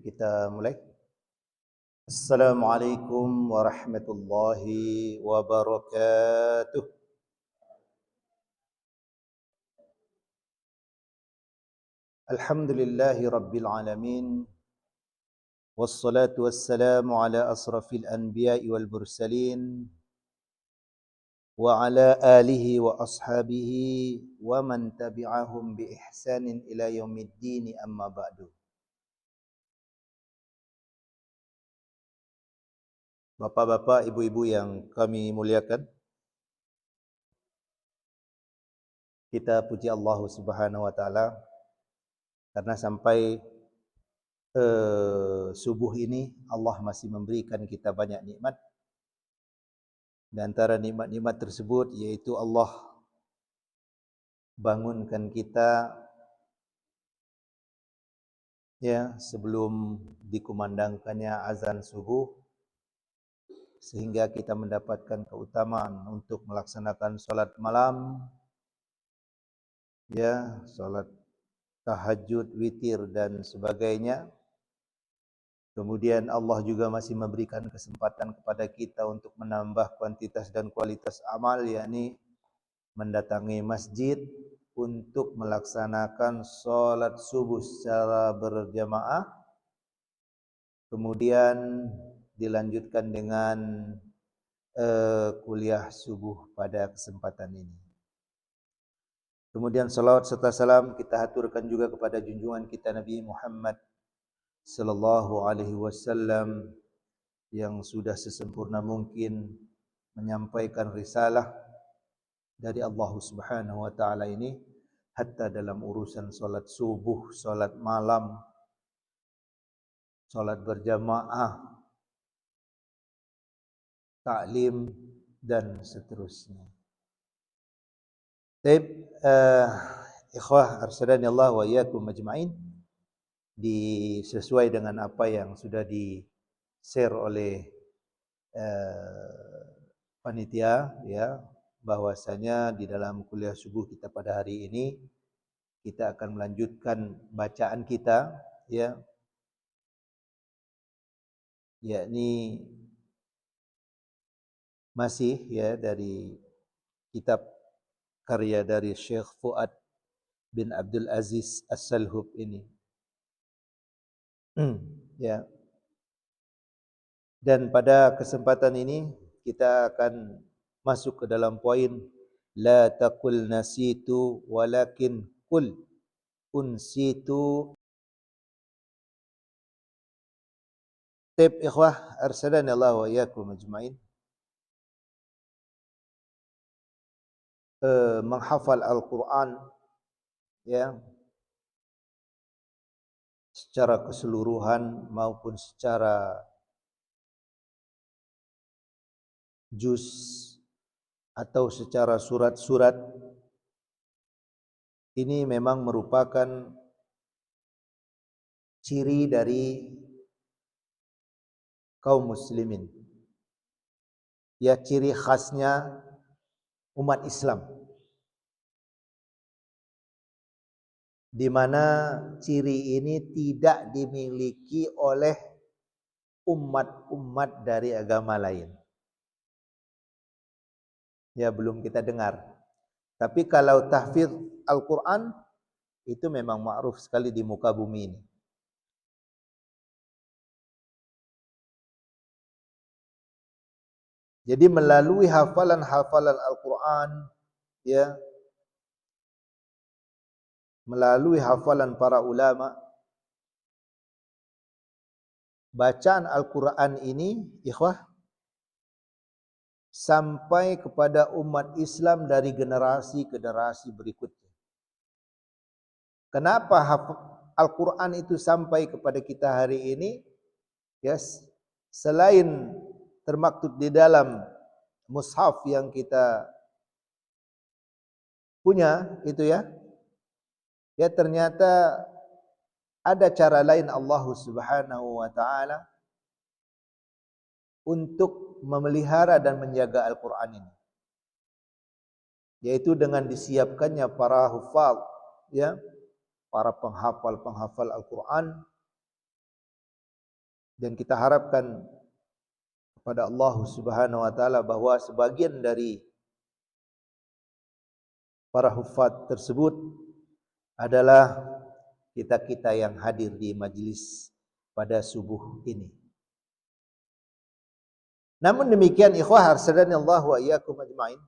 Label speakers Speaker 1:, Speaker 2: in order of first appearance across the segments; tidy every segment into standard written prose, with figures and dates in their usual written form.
Speaker 1: kita mulai. Assalamualaikum warahmatullahi wabarakatuh. Alhamdulillahi rabbil alamin. Wassalatu wassalamu ala asrafil anbiya'i wal mursalin wa ala alihi wa ashabihi wa man tabi'ahum bi ihsanin ila yaumiddin, amma ba'du. Bapak-bapak, ibu-ibu yang kami muliakan, kita puji Allah Subhanahu wa taala karena sampai subuh ini Allah masih memberikan kita banyak nikmat. Di antara nikmat-nikmat tersebut yaitu Allah bangunkan kita sebelum dikumandangkannya azan subuh, sehingga kita mendapatkan keutamaan untuk melaksanakan salat malam, salat tahajud, witir dan sebagainya. Kemudian Allah juga masih memberikan kesempatan kepada kita untuk menambah kuantitas dan kualitas amal, yakni mendatangi masjid untuk melaksanakan salat subuh secara berjamaah. Kemudian dilanjutkan dengan kuliah subuh pada kesempatan ini. Kemudian salawat serta salam kita haturkan juga kepada junjungan kita Nabi Muhammad sallallahu alaihi wasallam yang sudah sesempurna mungkin menyampaikan risalah dari Allah Subhanahu wa taala ini, hatta dalam urusan salat subuh, salat malam, salat berjamaah, taklim dan seterusnya. Baik, ikhwah arsyadani Allah wa iyyakum ajma'in. Sesuai dengan apa yang sudah di-share oleh panitia, bahwasanya di dalam kuliah subuh kita pada hari ini kita akan melanjutkan bacaan kita, yakni masih dari kitab karya dari Syekh Fuad bin Abdul Aziz As-Salhub ini. Dan pada kesempatan ini kita akan masuk ke dalam poin la taqul nasitu walakin qul unsitu. Tip ikhwah arsadani Allah wa iyyakum ajmain. Menghafal Al-Quran secara keseluruhan maupun secara juz atau secara surat-surat, ini memang merupakan ciri dari kaum muslimin, ciri khasnya umat Islam, di mana ciri ini tidak dimiliki oleh umat-umat dari agama lain. Belum kita dengar. Tapi kalau tahfidz Al-Quran, itu memang ma'ruf sekali di muka bumi ini. Jadi melalui hafalan-hafalan Al-Quran, melalui hafalan para ulama, bacaan Al-Quran ini, ikhwah, sampai kepada umat Islam dari generasi ke generasi berikutnya. Kenapa Al-Quran itu sampai kepada kita hari ini? Selain termaktub di dalam mushaf yang kita punya itu ternyata ada cara lain Allah Subhanahu wa taala untuk memelihara dan menjaga Al-Quran ini, yaitu dengan disiapkannya para hufaz, para penghafal-penghafal Al-Quran Dan kita harapkan kepada Allah Subhanahu wa taala bahwa sebagian dari para hufaz tersebut adalah kita-kita yang hadir di majelis pada subuh ini. Namun demikian ikhwah arsadani Allah wa iyyakum ajmain.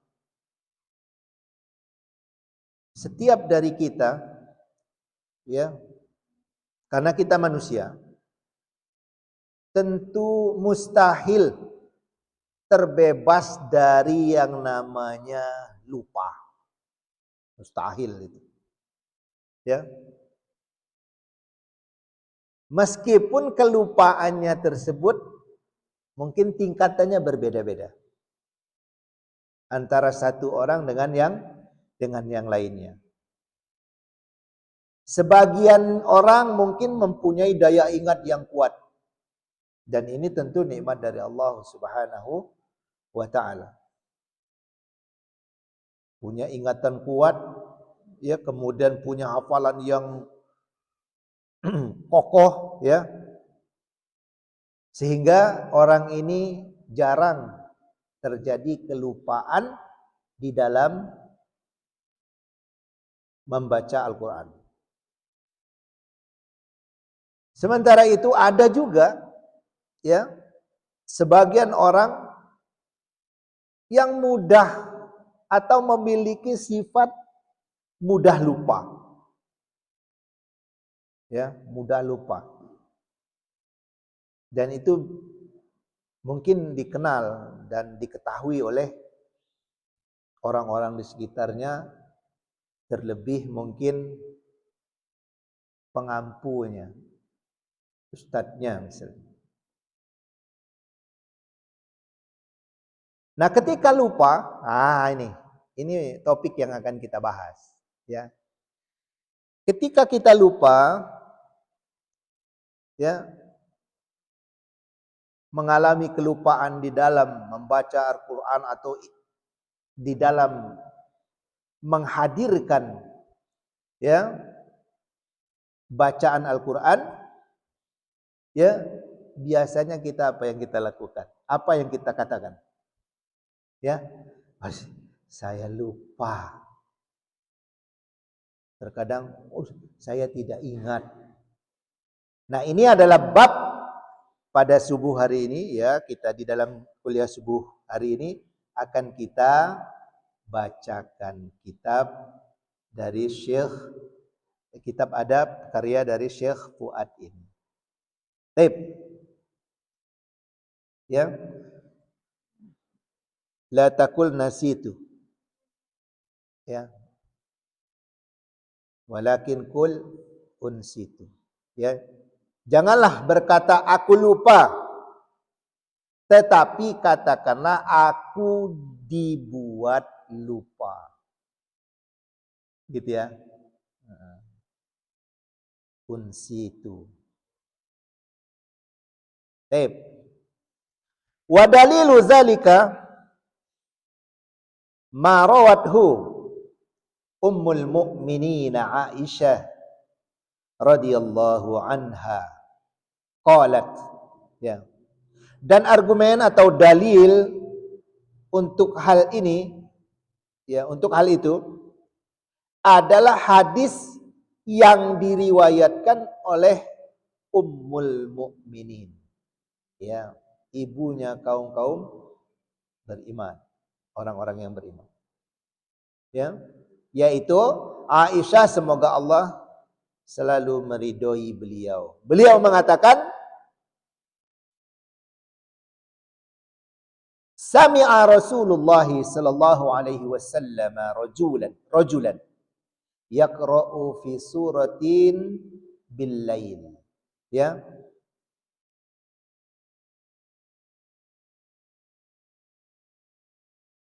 Speaker 1: Setiap dari kita, ya, karena kita manusia, tentu mustahil terbebas dari yang namanya lupa. Mustahil itu. Ya. Meskipun kelupaannya tersebut mungkin tingkatannya berbeda-beda antara satu orang dengan yang lainnya. Sebagian orang mungkin mempunyai daya ingat yang kuat. Dan ini tentu nikmat dari Allah Subhanahu wa taala. Punya ingatan kuat, ya, kemudian punya hafalan yang kokoh, ya. Sehingga orang ini jarang terjadi kelupaan di dalam membaca Al-Quran. Sementara itu ada juga, ya, sebagian orang yang mudah atau memiliki sifat mudah lupa. Ya, mudah lupa. Dan itu mungkin dikenal dan diketahui oleh orang-orang di sekitarnya, terlebih mungkin pengampunya, ustadznya misalnya. Nah, ketika lupa, ini topik yang akan kita bahas, ya. Ketika kita lupa, ya, mengalami kelupaan di dalam membaca Al-Quran atau di dalam menghadirkan, ya, bacaan Al-Quran, ya, biasanya kita apa yang kita lakukan? Apa yang kita katakan? Ya, saya lupa. Terkadang saya tidak ingat. Nah, ini adalah bab pada subuh hari ini, ya, kita di dalam kuliah subuh hari ini akan kita bacakan kitab dari kitab adab karya dari Syekh Fuad ini. Baik. Ya. La taqul nasitu. Ya. Walakin qul unsitu. Ya. Janganlah berkata aku lupa, tetapi katakanlah aku dibuat lupa. Gitu ya. Unsitu. Baik. Wa dalilu zalika ma rawathu Ummul Mukminin Aisyah radhiyallahu anha qalat, ya. Dan argumen atau dalil untuk hal ini, ya, untuk hal itu adalah hadis yang diriwayatkan oleh Ummul Mukminin, ya, ibunya kaum-kaum beriman, orang-orang yang beriman, ya, yaitu Aisyah, semoga Allah selalu meridhoi beliau. Beliau mengatakan, sami'a Rasulullah sallallahu alaihi wasallam rajulan yaqra'u fi suratin bil lail. Ya.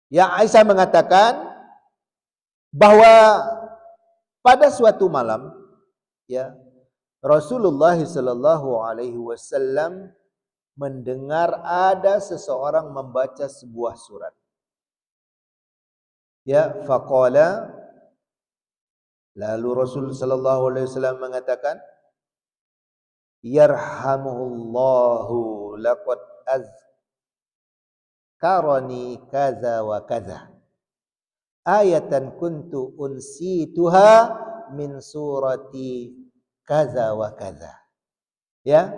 Speaker 1: Ya, Aisyah mengatakan bahwa pada suatu malam, ya, Rasulullah sallallahu alaihi wasallam mendengar ada seseorang membaca sebuah surat. Ya, faqala, lalu Rasul sallallahu alaihi wasallam mengatakan, yarhamuhullahu laqad azkarani kaza wa kaza ayatan kuntu unsituha min surati kaza wa kaza. Ya.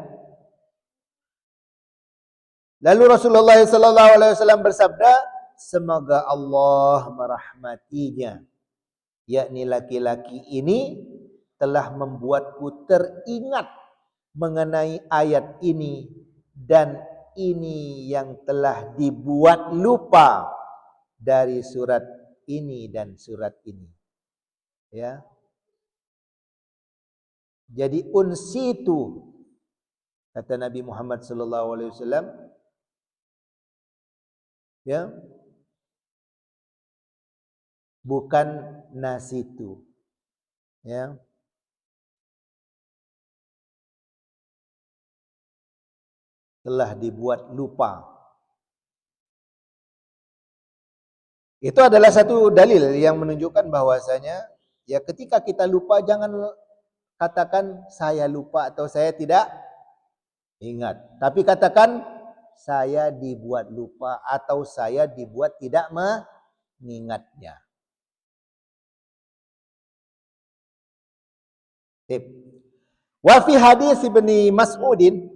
Speaker 1: Lalu Rasulullah sallallahu alaihi wasallam bersabda, semoga Allah merahmatinya, yakni laki-laki ini telah membuatku teringat mengenai ayat ini, dan ini yang telah dibuat lupa dari surat ini dan surat ini. Ya. Jadi unsitu, kata Nabi Muhammad sallallahu alaihi wasallam, ya, bukan nasitu, ya. Telah dibuat lupa. Itu adalah satu dalil yang menunjukkan bahwasanya ya ketika kita lupa jangan katakan saya lupa atau saya tidak ingat, tapi katakan saya dibuat lupa atau saya dibuat tidak mengingatnya. Wa fi hadis Ibnu Mas'udin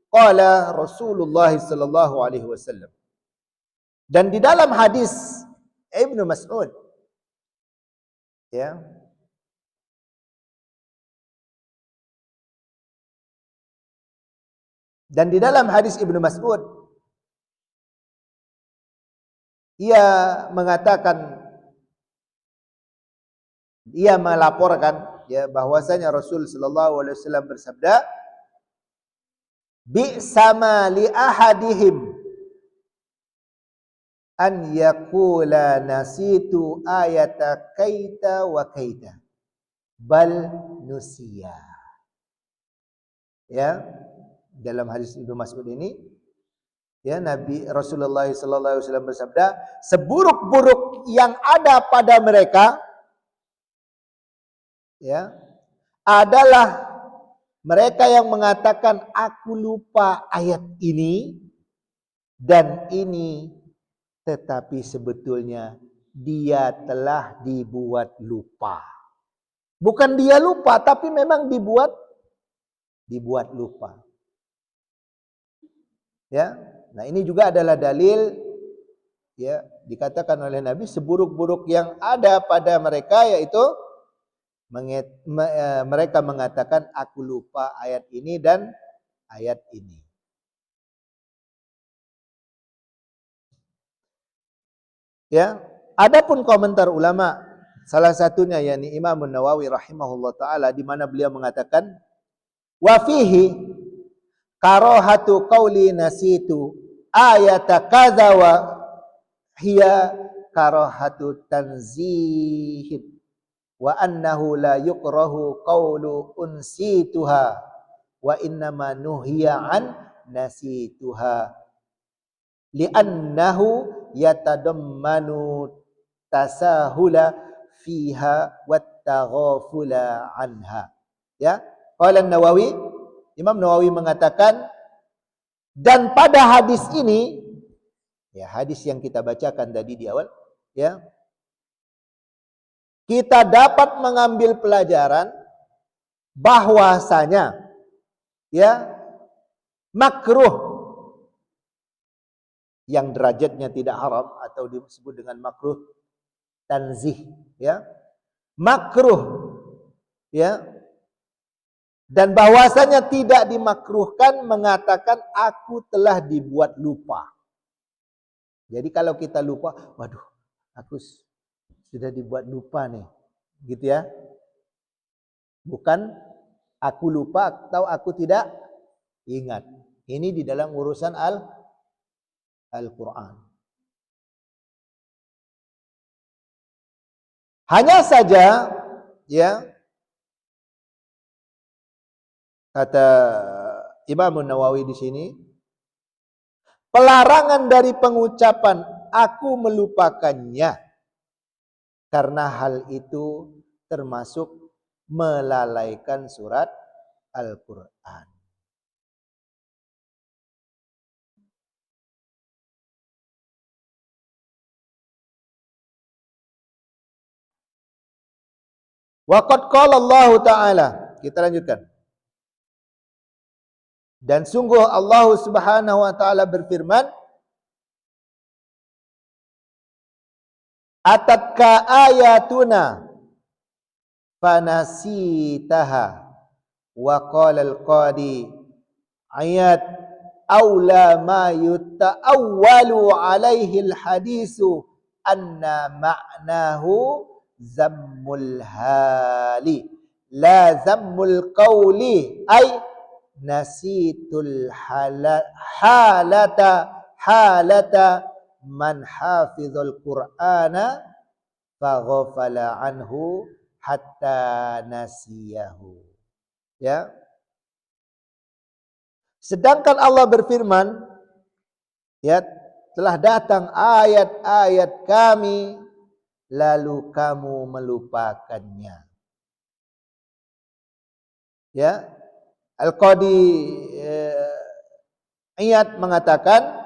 Speaker 1: qala Rasulullah sallallahu alaihi wasallam. Dan di dalam hadis Ibnu Mas'ud, ya, dan di dalam hadis Ibnu Mas'ud ia mengatakan, ia melaporkan ya bahwasanya Rasul sallallahu alaihi wasallam bersabda, bi'sama li ahadihim an yaqula nasitu ayata kaita wa kaita bal nusiya. Ya, dalam hadis Ibnu Mas'ud ini ya Nabi Rasulullah sallallahu alaihi wasallam bersabda, seburuk-buruk yang ada pada mereka ya adalah mereka yang mengatakan aku lupa ayat ini dan ini, tetapi sebetulnya dia telah dibuat lupa. Bukan dia lupa, tapi memang dibuat lupa. Ya. Nah, ini juga adalah dalil ya dikatakan oleh Nabi seburuk-buruk yang ada pada mereka yaitu mereka mengatakan aku lupa ayat ini dan ayat ini. Ya, adapun komentar ulama, salah satunya yakni Imam Nawawi rahimahullah taala di mana beliau mengatakan wa fihi karahatu qauli nasitu ayata kadza wa hiya karahatu tanzih wa annahu la yukrahu qaulu unsituha wa innama nuhiya an nasituha li'annahu yatadammanu tasahula fiha wattaghafula anha. Ya, qala Nawawi, Imam Nawawi mengatakan, dan pada hadis ini, ya hadis yang kita bacakan tadi di awal, ya, kita dapat mengambil pelajaran bahwasanya ya makruh yang derajatnya tidak haram atau disebut dengan makruh tanzih, ya. Makruh ya. Dan bahwasanya tidak dimakruhkan mengatakan aku telah dibuat lupa. Jadi kalau kita lupa, waduh, aku sudah dibuat lupa nih. Gitu ya. Bukan aku lupa atau aku tidak ingat. Ini di dalam urusan Al-Quran. Hanya saja, ya, kata Imam Nawawi di sini, pelarangan dari pengucapan aku melupakannya karena hal itu termasuk melalaikan surat Al-Quran. Wa qad qala Allah Ta'ala. Kita lanjutkan. Dan sungguh Allah Subhanahu wa taala berfirman, atatka ayatuna fanasitaha wa qala al-qadi ayat aula ma yuta'awwalu alaihi al-hadisu anna ma'nahu zammul hali la zammul qawli ay nasitul halata man hafizul qur'ana faghafala anhu hatta nasiyahu. Ya. Sedangkan Allah berfirman, ya, telah datang ayat-ayat kami lalu kamu melupakannya. Ya. Al-Qadi Iyad mengatakan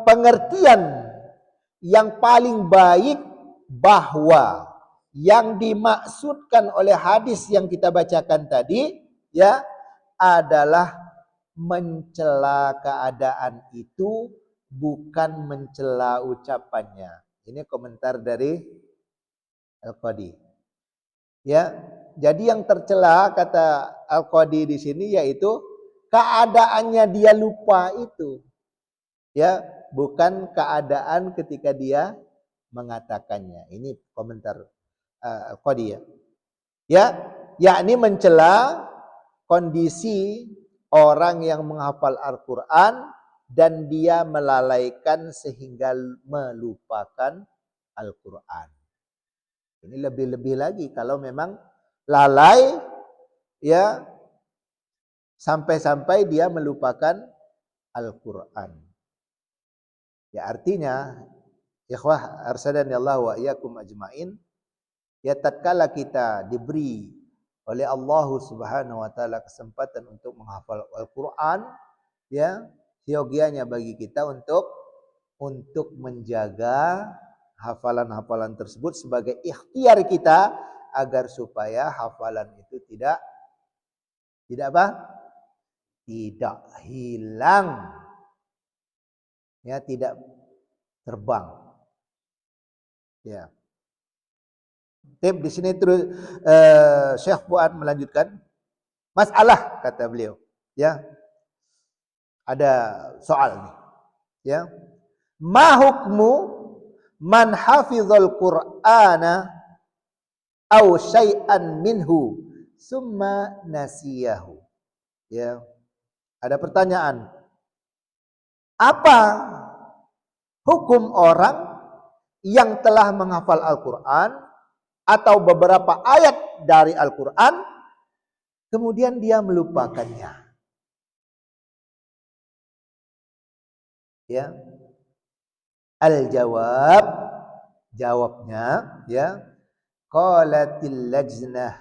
Speaker 1: pengertian yang paling baik bahwa yang dimaksudkan oleh hadis yang kita bacakan tadi, ya, adalah mencela keadaan itu, bukan mencela ucapannya. Ini komentar dari Al-Qadi. Ya, jadi yang tercela kata Al-Qadi di sini yaitu keadaannya dia lupa itu. Ya, bukan keadaan ketika dia mengatakannya. Ini komentar Al-Qadi ya. Ya, yakni mencela kondisi orang yang menghafal Al-Qur'an dan dia melalaikan sehingga melupakan Al-Qur'an. Ini lebih-lebih lagi kalau memang lalai, ya, sampai-sampai dia melupakan Al-Qur'an. Ya, artinya ikhwah arsadani Allah wa iyyakum ajmain, ya, tatkala kita diberi oleh Allah Subhanahu wa taala kesempatan untuk menghafal Al-Qur'an, ya, siogianya bagi kita untuk menjaga hafalan-hafalan tersebut sebagai ikhtiar kita agar supaya hafalan itu tidak apa? Tidak hilang. Ya, tidak terbang. Ya. Tip di sini terus Syekh Fuad melanjutkan masalah, kata beliau, ya. Ada soal nih, ya. Ma hukmu man hafizal Qur'ana aw syai'an minhu summa nasiyahu. Ya. Ada pertanyaan. Apa hukum orang yang telah menghafal Al-Qur'an atau beberapa ayat dari Al-Qur'an kemudian dia melupakannya? Ya. Al-jawab, jawabnya, ya, qalatil lajnah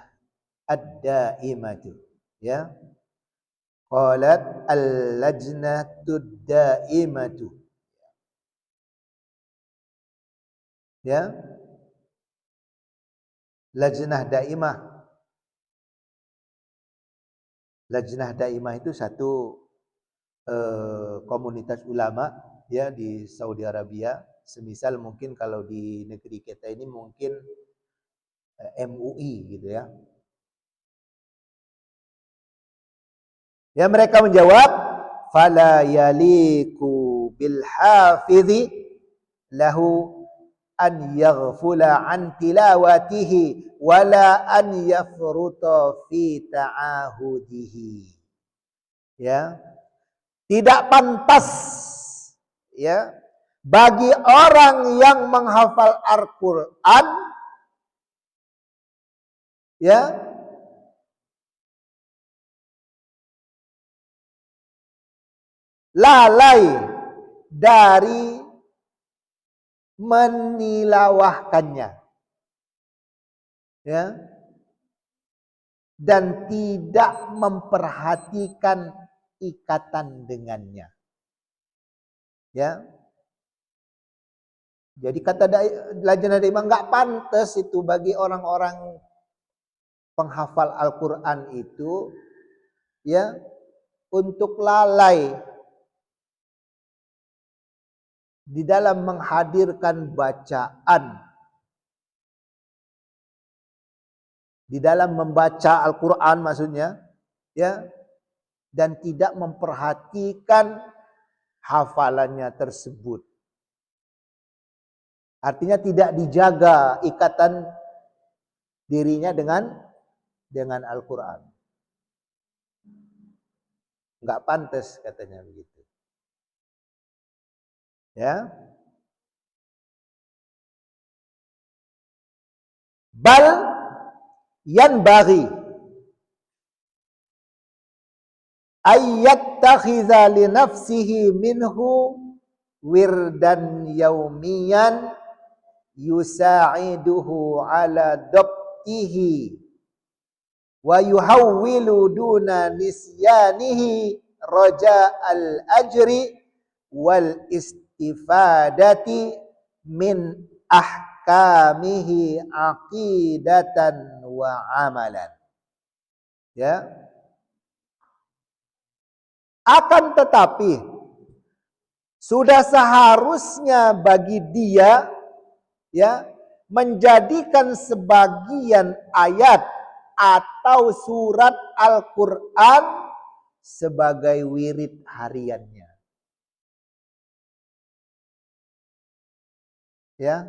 Speaker 1: ad-daimatu, ya, qalat al-lajnatu ad-daimatu, ya, lajnah daimah. Lajnah daimah itu satu komunitas ulama, ya, di Saudi Arabia. Semisal mungkin kalau di negeri kita ini mungkin MUI gitu ya. Ya, mereka menjawab fala yaliku bil hafidhi lahu an yaghfula an tilawatihi wala an yafruta fi ta'ahudihi. Ya. Tidak pantas, ya, bagi orang yang menghafal Al-Qur'an, ya, lalai dari menilawahkannya, ya, dan tidak memperhatikan ikatan dengannya. Ya. Jadi kata Lajnah Daimah enggak pantas itu bagi orang-orang penghafal Al-Qur'an itu ya untuk lalai di dalam menghadirkan bacaan, di dalam membaca Al-Qur'an maksudnya, ya, dan tidak memperhatikan hafalannya tersebut. Artinya tidak dijaga ikatan dirinya dengan Al-Qur'an. Enggak pantas katanya begitu. Ya. Bal yanbaghi ayyattakhidha li nafsihi minhu wirdan yaumiyan yusa'iduhu ala dabtihi wa yuhawwilu duna nisyanihi raja al-ajri wal istifadati min ahkamihi aqidatan wa amalan. Ya. Akan tetapi sudah seharusnya bagi dia ya menjadikan sebagian ayat atau surat Al-Qur'an sebagai wirid hariannya. Ya.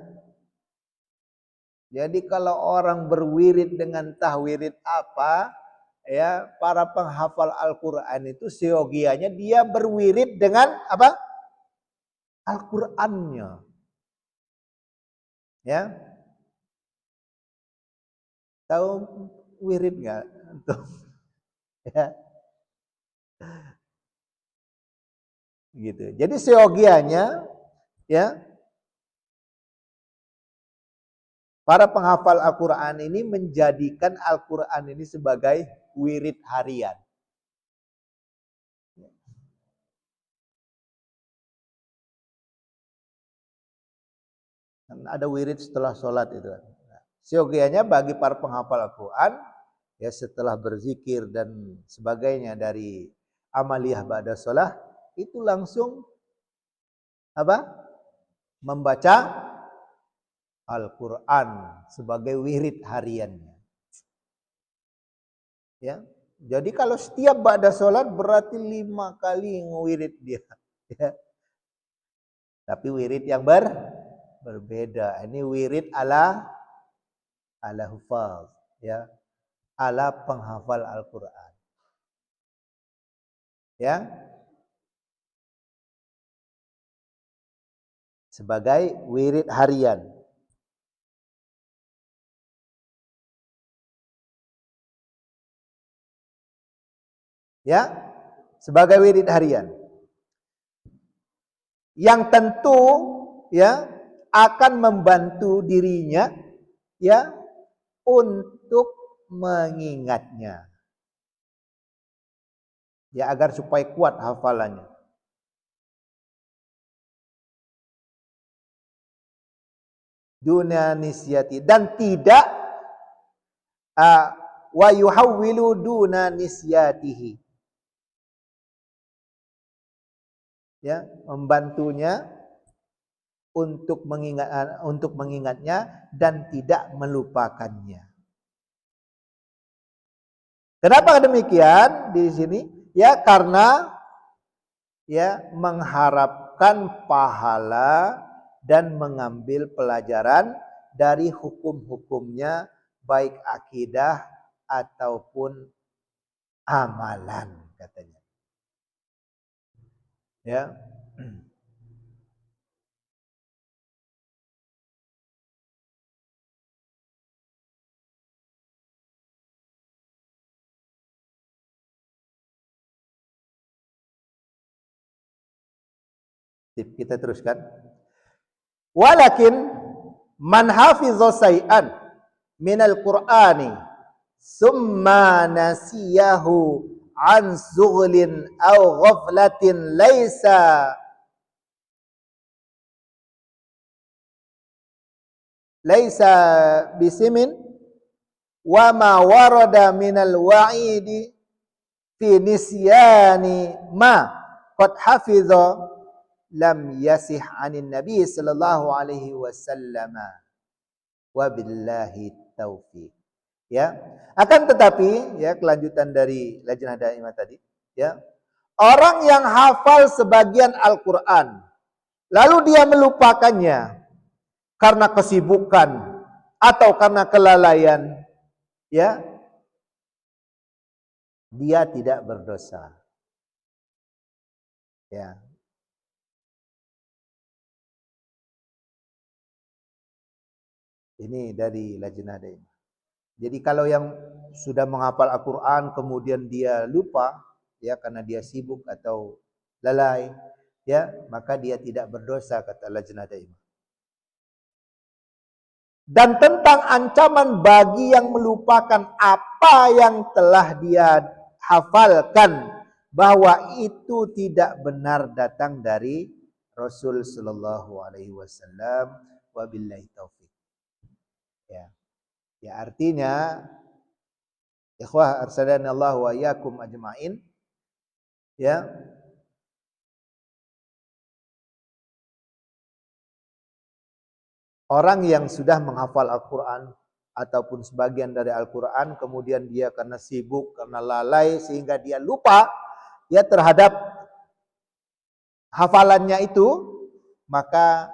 Speaker 1: Jadi kalau orang berwirid dengan entah wirid apa, ya, para penghafal Al-Qur'an itu seyogianya dia berwirid dengan apa? Al-Qur'annya. Ya. Tahu wirid enggak? Ya. Gitu. Jadi seyogianya ya para penghafal Al-Qur'an ini menjadikan Al-Qur'an ini sebagai wirid harian. Ada wirid setelah sholat itu. Seyogianya bagi para penghafal Al-Qur'an ya setelah berzikir dan sebagainya dari amaliyah ba'da sholat itu langsung apa? Membaca Al-Qur'an sebagai wirid hariannya. Ya. Jadi kalau setiap ba'da sholat berarti 5 kali ngewirid dia. Ya. Tapi wirid yang berbeda. Ini wirid ala hufaz, ya. Ala penghafal Al-Qur'an. Ya. Sebagai wirid harian. Ya. Sebagai wirid harian. Yang tentu ya akan membantu dirinya ya untuk mengingatnya. Ya agar supaya kuat hafalannya. Dunia nisyati dan tidak wa yuhawwilu duna nisyatihi. Ya, membantunya untuk mengingatnya dan tidak melupakannya. Kenapa demikian di sini? Ya karena ya mengharapkan pahala dan mengambil pelajaran dari hukum-hukumnya baik akidah ataupun amalan katanya. Ya. Kita teruskan. Walakin man hafizza say'an minal Qur'ani summa nasiyahu an zughlin aw ghaflatin laisa laisa bisimin wa ma warada minal wa'idi fi nisyani ma qad hafidha lam yasih 'anin nabi sallallahu alaihi wasallam wa billahi taufiq. Ya, akan tetapi ya, kelanjutan dari Lajnah Daimah tadi, ya, orang yang hafal sebagian Al-Quran lalu dia melupakannya karena kesibukan atau karena kelalaian, ya, dia tidak berdosa. Ya. Ini dari Lajnah Daimah. Jadi kalau yang sudah menghafal Al-Quran kemudian dia lupa, ya, karena dia sibuk atau lalai, ya, maka dia tidak berdosa, kata Lajnah Daimah. Dan tentang ancaman bagi yang melupakan apa yang telah dia hafalkan, bahwa itu tidak benar datang dari Rasul sallallahu alaihi wasallam, wabillahi taufik. Ya. Ya, artinya ikhwah arsadani Allah wa iyyakum ajmain, ya, orang yang sudah menghafal Al-Quran ataupun sebagian dari Al-Quran, kemudian dia karena sibuk, karena lalai, sehingga dia lupa, ya, terhadap hafalannya itu, maka,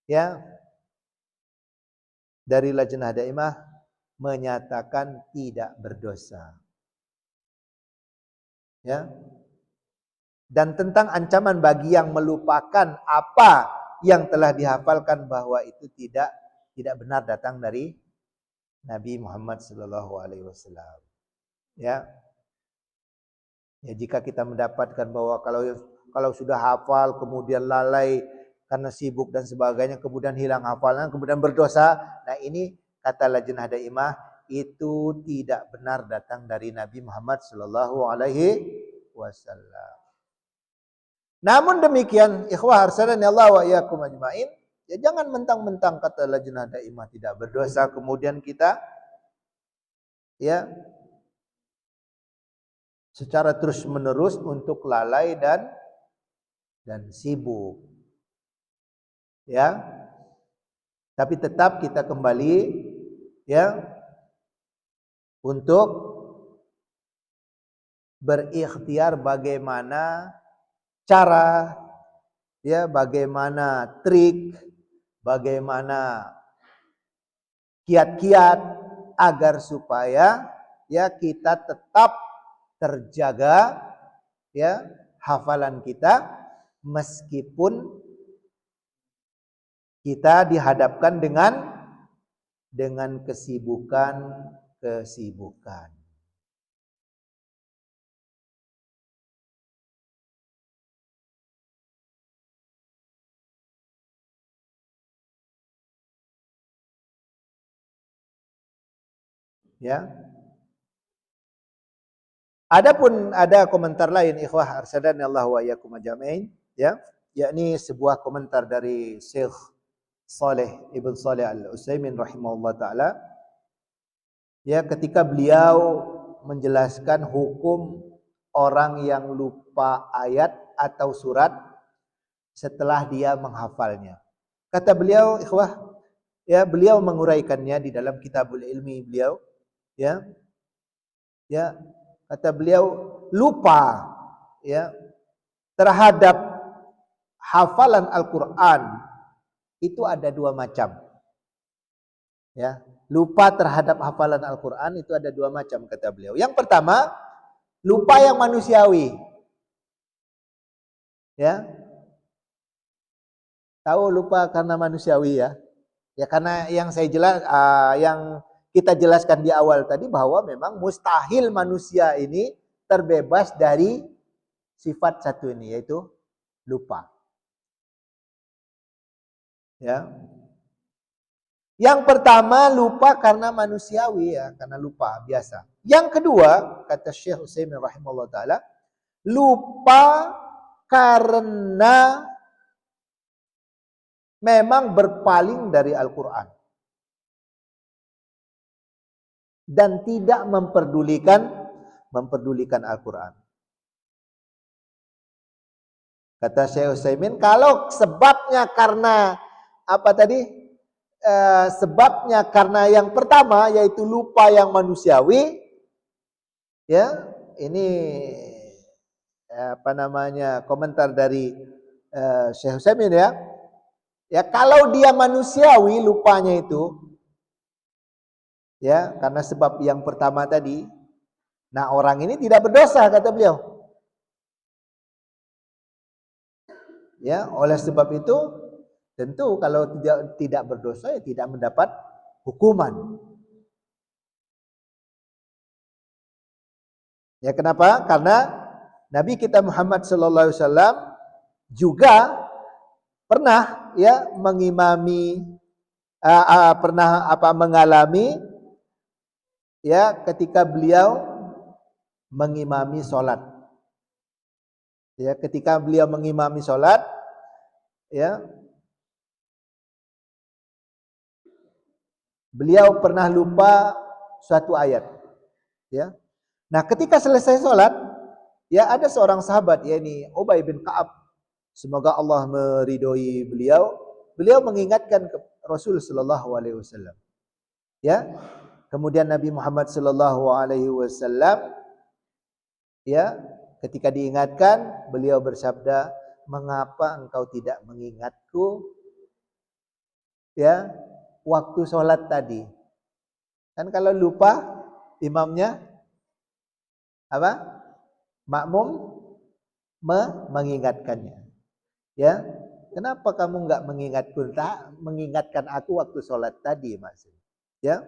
Speaker 1: ya, dari Lajnah Daimah menyatakan tidak berdosa. Ya. Dan tentang ancaman bagi yang melupakan apa yang telah dihafalkan, bahwa itu tidak benar datang dari Nabi Muhammad sallallahu alaihi wasallam. Ya. Ya, jika kita mendapatkan bahwa kalau sudah hafal kemudian lalai karena sibuk dan sebagainya, kemudian hilang hafalan, kemudian berdosa, nah ini kata Lajnah Daimah itu tidak benar datang dari Nabi Muhammad sallallahu alaihi wasallam. Namun demikian, ikhwah arsadani Allah wa iyyakum ajmain, ya, jangan mentang-mentang kata Lajnah Daimah tidak berdosa kemudian kita, ya, secara terus-menerus untuk lalai dan sibuk. Ya. Tapi tetap kita kembali, ya, untuk berikhtiar bagaimana cara, ya, bagaimana trik, bagaimana kiat-kiat agar supaya, ya, kita tetap terjaga, ya, hafalan kita meskipun kita dihadapkan dengan kesibukan. Ya. Adapun ada komentar lain, ikhwah arsadani Allah wa iyyakum ajmain, ya, yakni sebuah komentar dari Syekh Saleh Ibn Saleh Al-Utsaimin rahimahullah taala, ya, ketika beliau menjelaskan hukum orang yang lupa ayat atau surat setelah dia menghafalnya. Kata beliau, ikhwah, ya, beliau menguraikannya di dalam Kitabul Ilmi beliau, ya. Ya, kata beliau, lupa, ya, terhadap hafalan Al-Qur'an itu ada dua macam. Ya, lupa terhadap hafalan Al-Qur'an itu ada dua macam, kata beliau. Yang pertama, lupa yang manusiawi. Ya. Tahu lupa karena manusiawi, ya? Ya, karena yang yang kita jelaskan di awal tadi, bahwa memang mustahil manusia ini terbebas dari sifat satu ini, yaitu lupa. Ya. Yang pertama, lupa karena manusiawi, ya, karena lupa biasa. Yang kedua, kata Syekh Utsaimin rahimahullah taala, lupa karena memang berpaling dari Al-Quran. dan tidak memperdulikan Al-Quran. Kata Syekh Utsaimin, kalau sebabnya karena apa tadi? Sebabnya karena yang pertama yaitu lupa yang manusiawi, ya, ini apa namanya komentar dari Syekh Utsaimin ya. Ya kalau dia manusiawi lupanya itu, ya karena sebab yang pertama tadi, nah orang ini tidak berdosa kata beliau. Ya, oleh sebab itu tentu kalau tidak berdosa ya tidak mendapat hukuman. Ya kenapa? Karena Nabi kita Muhammad sallallahu alaihi wasallam juga pernah ya mengimami pernah mengalami ya ketika beliau mengimami salat. Ya, ketika beliau mengimami salat ya beliau pernah lupa suatu ayat ya. Nah, ketika selesai salat ya ada seorang sahabat yakni Ubay bin Ka'ab, semoga Allah meridhoi beliau. Beliau mengingatkan ke Rasul sallallahu alaihi wasallam. Ya. Kemudian Nabi Muhammad sallallahu alaihi wasallam ya, ketika diingatkan beliau bersabda, "Mengapa engkau tidak mengingatku ya waktu sholat tadi?" Kan kalau lupa imamnya apa? Makmum mengingatkannya. Ya. Kenapa kamu enggak mengingatkan aku waktu sholat tadi, Mas? Ya.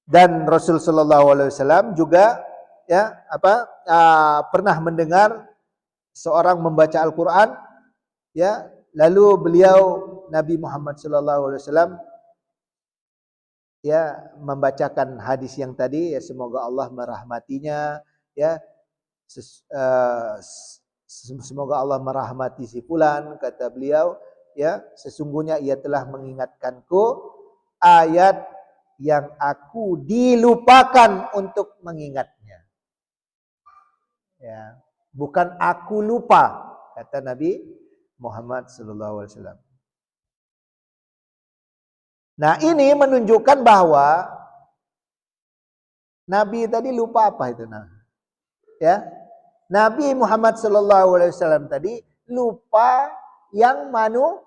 Speaker 1: Dan Rasul sallallahu alaihi wasallam juga ya pernah mendengar seorang membaca Al-Qur'an ya, lalu beliau Nabi Muhammad sallallahu alaihi wasallam ya membacakan hadis yang tadi ya, semoga Allah merahmatinya ya, semoga Allah merahmati si fulan, kata beliau ya, sesungguhnya ia telah mengingatkanku ayat yang aku dilupakan untuk mengingatnya. Ya, bukan aku lupa, kata Nabi Muhammad sallallahu alaihi wasallam. Nah, ini menunjukkan bahwa Nabi tadi lupa apa itu nah? Ya. Nabi Muhammad sallallahu alaihi wasallam tadi lupa yang manusiawi,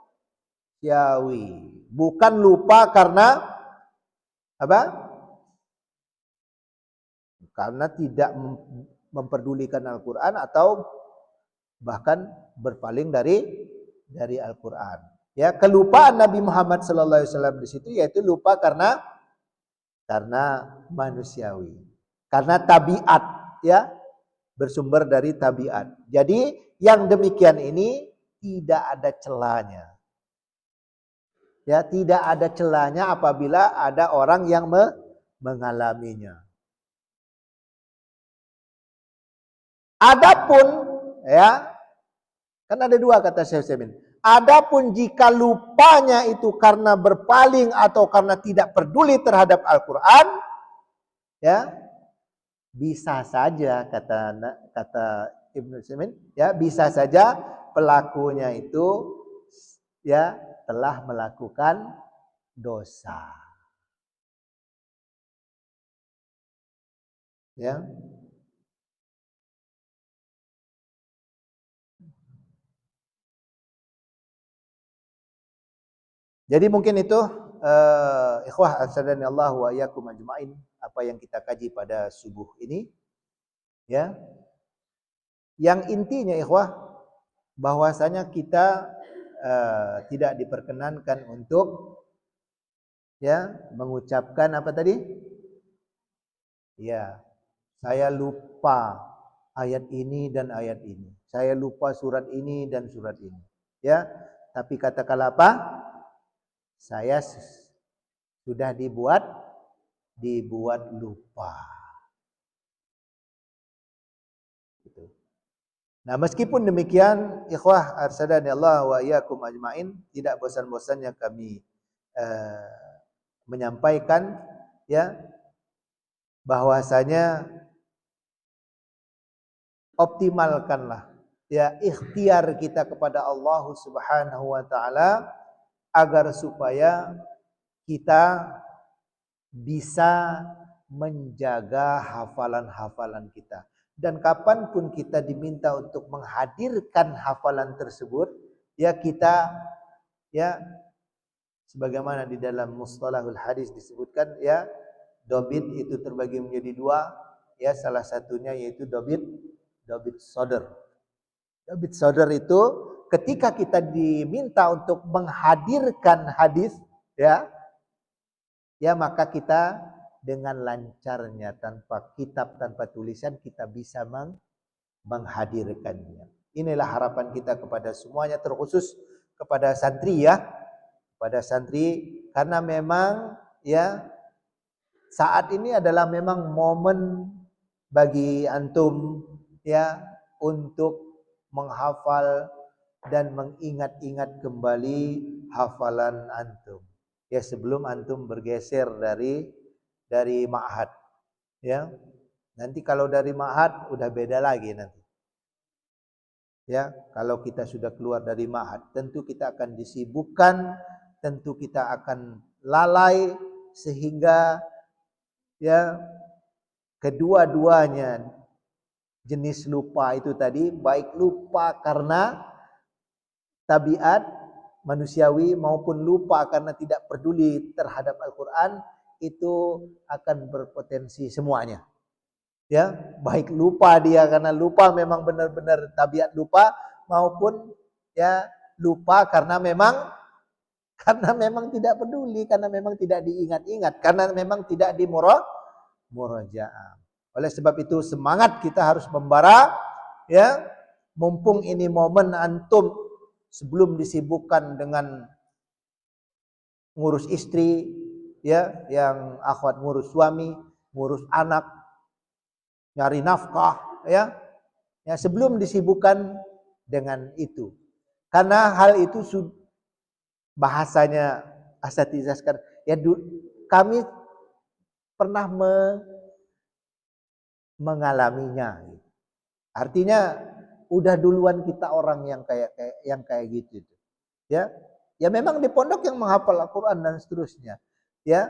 Speaker 1: bukan lupa karena apa? Karena tidak memperdulikan Al-Quran atau bahkan berpaling dari Al-Quran. Ya, kelupaan Nabi Muhammad sallallahu alaihi wasallam di situ yaitu lupa karena manusiawi. Karena tabiat, ya, bersumber dari tabiat. Jadi yang demikian ini tidak ada celanya. Ya, tidak ada celanya apabila ada orang yang mengalaminya. Adapun ya, kan ada dua kata Syekh Utsaimin. Adapun jika lupanya itu karena berpaling atau karena tidak peduli terhadap Al-Qur'an, ya, bisa saja kata Ibnu Utsaimin, ya, bisa saja pelakunya itu ya telah melakukan dosa. Ya. Jadi mungkin itu ikhwah azadani Allah wa iyyakum ajmain apa yang kita kaji pada subuh ini, ya. Yang intinya ikhwah bahwasanya kita tidak diperkenankan untuk ya mengucapkan apa tadi? Ya, saya lupa ayat ini dan ayat ini. Saya lupa surat ini dan surat ini. Ya, tapi katakanlah apa? Saya sudah dibuat lupa. Gitu. Nah, meskipun demikian, ikhwah arsadani Allah wa iyyakum ajmain, tidak bosan-bosannya kami menyampaikan ya bahwasanya optimalkanlah ya ikhtiar kita kepada Allah Subhanahu wa taala agar supaya kita bisa menjaga hafalan-hafalan kita. Dan kapanpun kita diminta untuk menghadirkan hafalan tersebut, ya kita ya sebagaimana di dalam mustalahul hadis disebutkan ya dobit itu terbagi menjadi dua, ya salah satunya yaitu dobit sodor. Dobit sodor itu ketika kita diminta untuk menghadirkan hadis, ya maka kita dengan lancarnya tanpa kitab, tanpa tulisan kita bisa menghadirkannya. Inilah harapan kita kepada semuanya, terkhusus kepada santri ya. Kepada santri karena memang ya saat ini adalah memang momen bagi antum ya untuk menghafal dan mengingat-ingat kembali hafalan antum. Ya sebelum antum bergeser dari ma'had ya. Nanti kalau dari ma'had udah beda lagi nanti. Ya, kalau kita sudah keluar dari ma'had tentu kita akan disibukkan, tentu kita akan lalai sehingga ya kedua-duanya jenis lupa itu tadi, baik lupa karena tabiat manusiawi maupun lupa karena tidak peduli terhadap Al-Quran, itu akan berpotensi semuanya. Ya, baik lupa dia karena lupa memang benar-benar tabiat lupa, maupun ya lupa karena memang tidak peduli, karena memang tidak diingat-ingat, karena memang tidak murojaah. Oleh sebab itu semangat kita harus membara ya, mumpung ini momen antum sebelum disibukkan dengan ngurus istri ya, yang akhwat ngurus suami, ngurus anak, nyari nafkah ya. Ya sebelum disibukkan dengan itu. Karena hal itu bahasanya asatizah sekarang ya, kami pernah mengalaminya. Artinya udah duluan kita orang yang kayak gitu. Ya. Ya memang di pondok yang menghafal Al-Qur'an dan seterusnya. Ya.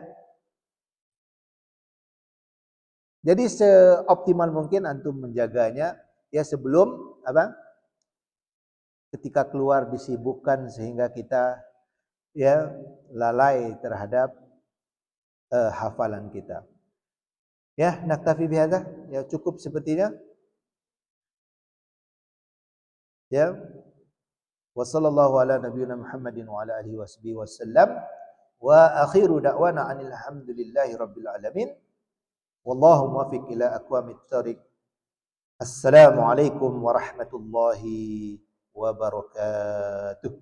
Speaker 1: Jadi seoptimal mungkin antum menjaganya ya sebelum ketika keluar disibukkan sehingga kita ya lalai terhadap hafalan kita. Ya, naktafi bihadza, ya cukup sepertinya. Ya. Wa sallallahu ala nabiyyina Muhammadin wa ala alihi wasallam. Wa akhiru da'wana anil hamdulillahi rabbil alamin. Wallahu muwaffiq ila aqwamit thariq. Assalamualaikum warahmatullahi wabarakatuh.